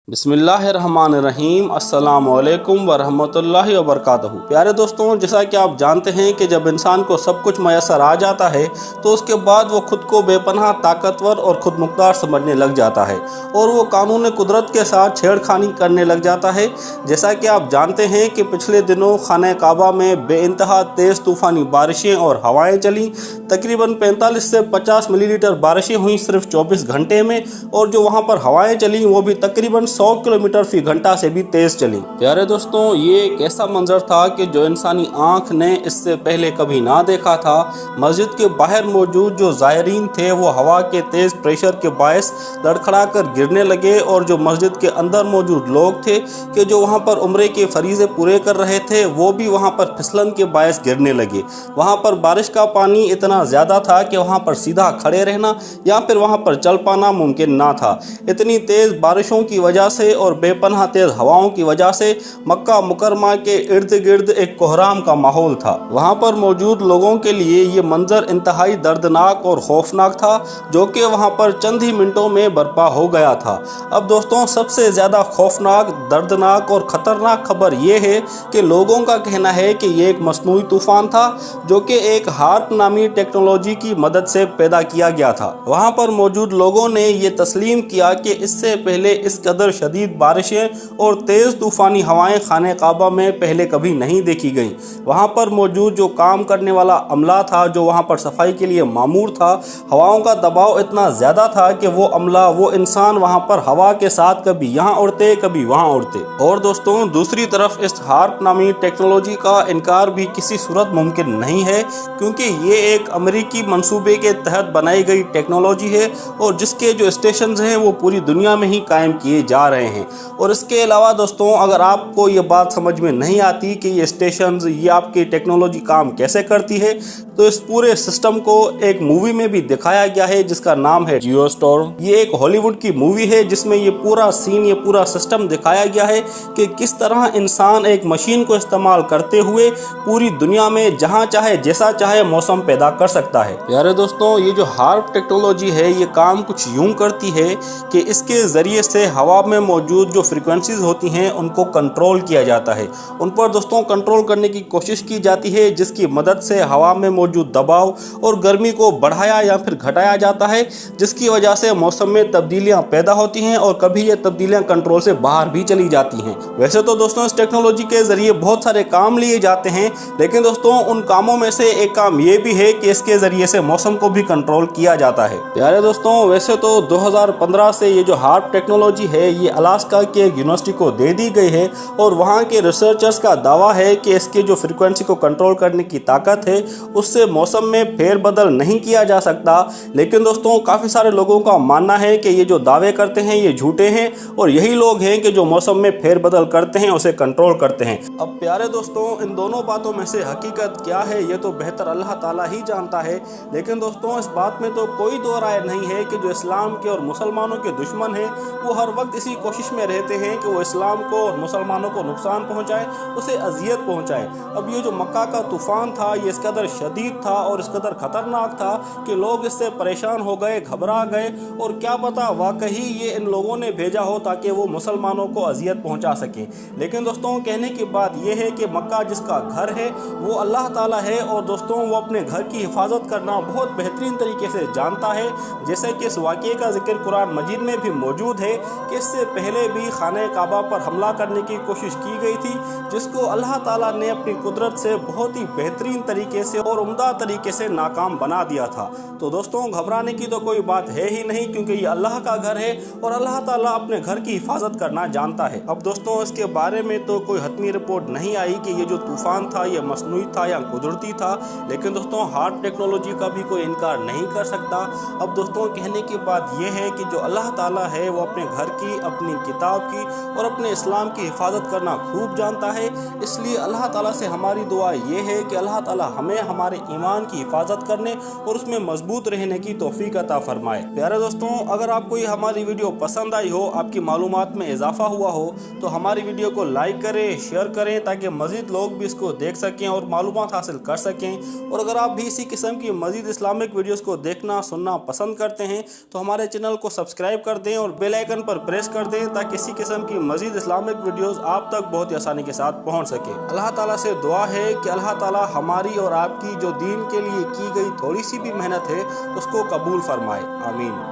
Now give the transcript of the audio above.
बिस्मिल्लाहिर्रहमानिर्रहीम अस्सलामुअलैकुम वरहमतुल्लाहि वबरकातुहू। प्यारे दोस्तों, जैसा कि आप जानते हैं कि जब इंसान को सब कुछ मैसर आ जाता है तो उसके बाद वो खुद को बेपनाह ताकतवर और खुद मुख्तार समझने लग जाता है और वो कानून कुदरत के साथ छेड़खानी करने लग जाता है। जैसा कि आप जानते हैं कि पिछले दिनों खाने काबा में बेइंतहा तेज़ तूफ़ानी बारिशें और हवाएँ चलीं। तकरीबन 45 से 50 मिलीलीटर बारिशें हुई सिर्फ 24 घंटे में, और जो वहाँ पर हवाएँ चलीं वो भी तकरीबन 100 किलोमीटर फी घंटा से भी तेज़ चली। प्यारे दोस्तों, ये एक ऐसा मंजर था कि जो इंसानी आंख ने इससे पहले कभी ना देखा था। मस्जिद के बाहर मौजूद जो ज़ायरीन थे वो हवा के तेज़ प्रेशर के बायस लड़खड़ा कर गिरने लगे, और जो मस्जिद के अंदर मौजूद लोग थे कि जो वहाँ पर उम्रे के फरीज़े पूरे कर रहे थे वो भी वहाँ पर फिसलन के बायस गिरने लगे। वहाँ पर बारिश का पानी इतना ज़्यादा था कि वहाँ पर सीधा खड़े रहना या फिर वहाँ पर चल पाना मुमकिन ना था। इतनी तेज़ बारिशों की वजह से और बेपनाह तेज़ हवाओं की वजह से मक्का मुकरमा के इर्द गिर्द एक कोहराम का माहौल था। वहाँ पर मौजूद लोगों के लिए ये मंजर इंतहाई दर्दनाक और खौफनाक था, जो कि वहाँ पर चंद ही मिनटों में बर्पा हो गया था। अब दोस्तों, सबसे ज़्यादा खौफनाक, दर्दनाक और ख़तरनाक खबर ये है कि लोगों का कहना है कि ये एक मसनूई तूफ़ान था जो कि एक हार्प नामी टेक्नोलॉजी की मदद से पैदा किया गया था। वहाँ पर मौजूद लोगों ने ये तस्लीम किया कि इससे पहले इस कदर शदीद बारिशें और तेज़ तूफ़ानी हवाएं खाने काबा में पहले कभी नहीं देखी गईं। वहाँ पर मौजूद जो काम करने वाला अमला था, जो वहाँ पर सफाई के लिए मामूर था, हवाओं का दबाव इतना ज़्यादा था कि वो अमला, वो इंसान वहाँ पर हवा के साथ कभी यहाँ उड़ते कभी वहाँ उड़ते। और दोस्तों, दूसरी तरफ इस हार्प नामी टेक्नोलॉजी का इनकार भी किसी सूरत मुमकिन नहीं है, क्योंकि ये एक अमेरिकी मंसूबे के तहत बनाई गई टेक्नोलॉजी है और जिसके जो स्टेशन हैं वो पूरी दुनिया में ही कायम किए जा रहे हैं। और इसके अलावा दोस्तों, अगर आपको ये बात समझ में नहीं आती कि ये स्टेशंस, ये आपकी टेक्नोलॉजी काम कैसे करती है, तो इस पूरे सिस्टम को एक मूवी में भी दिखाया गया है जिसका नाम है जियोस्टॉर्म। ये एक हॉलीवुड की मूवी है जिसमें ये पूरा सीन, ये पूरा सिस्टम दिखाया गया है कि किस तरह इंसान एक मशीन को इस्तेमाल करते हुए पूरी दुनिया में जहाँ चाहे जैसा चाहे मौसम पैदा कर सकता है। प्यारे दोस्तों, ये जो हार्प टेक्नोलॉजी है ये काम कुछ यूं करती है कि इसके ज़रिए से हवा में मौजूद जो फ्रीक्वेंसीज होती हैं उनको कंट्रोल किया जाता है। उन पर दोस्तों कंट्रोल करने की कोशिश की जाती है, जिसकी मदद से हवा में मौजूद दबाव और गर्मी को बढ़ाया या फिर घटाया जाता है, जिसकी वजह से मौसम में तब्दीलियां पैदा होती हैं और कभी ये तब्दीलियां कंट्रोल से बाहर भी चली जाती हैं। वैसे तो दोस्तों, इस टेक्नोलॉजी के ज़रिए बहुत सारे काम लिए जाते हैं, लेकिन दोस्तों उन कामों में से एक काम ये भी है कि इसके ज़रिए से मौसम को भी कंट्रोल किया जाता है। प्यारे दोस्तों, वैसे तो 2015 से ये जो हार्प टेक्नोलॉजी है ये अलास्का के एक यूनिवर्सिटी को दे दी गई है, और वहाँ के रिसर्चर्स का दावा है कि इसके जो फ्रीक्वेंसी को कंट्रोल करने की ताकत है उससे मौसम में फेरबदल नहीं किया जा सकता। लेकिन दोस्तों, काफ़ी सारे लोगों का मानना है कि ये जो दावे करते हैं ये झूठे हैं, और यही लोग हैं कि जो मौसम में फेरबदल करते हैं उसे कंट्रोल करते हैं। अब प्यारे दोस्तों, इन दोनों बातों में से हकीकत क्या है ये तो बेहतर अल्लाह ताला ही जानता है। लेकिन दोस्तों, इस बात में तो कोई दो राय नहीं है कि जो इस्लाम के और मुसलमानों के दुश्मन हैं वो हर वक्त इसी कोशिश में रहते हैं कि वो इस्लाम को और मुसलमानों को नुकसान पहुंचाएं, उसे अजियत पहुंचाएं। अब ये जो मक्का का तूफ़ान था ये इस कदर शदीद था और इस कदर ख़तरनाक था कि लोग इससे परेशान हो गए, घबरा गए, और क्या पता वाकई ये इन लोगों ने भेजा हो ताकि वो मुसलमानों को अजियत पहुंचा सकें। लेकिन दोस्तों, कहने की बात यह है कि मक्का जिसका घर है वो अल्लाह ताला है, और दोस्तों वो अपने घर की हिफाजत करना बहुत बेहतरीन तरीके से जानता है। जैसे कि इस वाक़े का जिक्र कुरान मजीद में भी मौजूद है कि इससे पहले भी खाने काबा पर हमला करने की कोशिश की गई थी, जिसको अल्लाह ताला ने अपनी कुदरत से बहुत ही बेहतरीन तरीके से और उम्दा तरीके से नाकाम बना दिया था। तो दोस्तों, घबराने की तो कोई बात है ही नहीं, क्योंकि ये अल्लाह का घर है और अल्लाह ताला अपने घर की हिफाजत करना जानता है। अब दोस्तों, इसके बारे में तो कोई हतमी रिपोर्ट नहीं आई कि ये जो तूफ़ान था ये मसनूई था या कुदरती था, लेकिन दोस्तों हार्प टेक्नोलॉजी का भी कोई इनकार नहीं कर सकता। अब दोस्तों, कहने की बात यह है कि जो अल्लाह ताला है वो अपने घर की, अपनी किताब की और अपने इस्लाम की हिफाजत करना खूब जानता है। इसलिए अल्लाह ताला से हमारी दुआ ये है कि अल्लाह ताला हमें हमारे ईमान की हिफाजत करने और उसमें मजबूत रहने की तौफीक अता फरमाए। प्यारे दोस्तों, अगर आपको ये हमारी वीडियो पसंद आई हो, आपकी मालूमात में इजाफा हुआ हो, तो हमारी वीडियो को लाइक करें, शेयर करें, ताकि मज़ीद लोग भी इसको देख सकें और मालूमात हासिल कर सकें। और अगर आप भी इसी किस्म की मज़ीद इस्लामिक वीडियोज़ को देखना सुनना पसंद करते हैं तो हमारे चैनल को सब्सक्राइब कर दें और बेल आइकन पर प्रेस کر دیں تاکہ کسی قسم کی مزید اسلامک ویڈیوز آپ تک بہت ہی آسانی کے ساتھ پہنچ سکے۔ اللہ تعالیٰ سے دعا ہے کہ اللہ تعالیٰ ہماری اور آپ کی جو دین کے لیے کی گئی تھوڑی سی بھی محنت ہے اس کو قبول فرمائے، آمین۔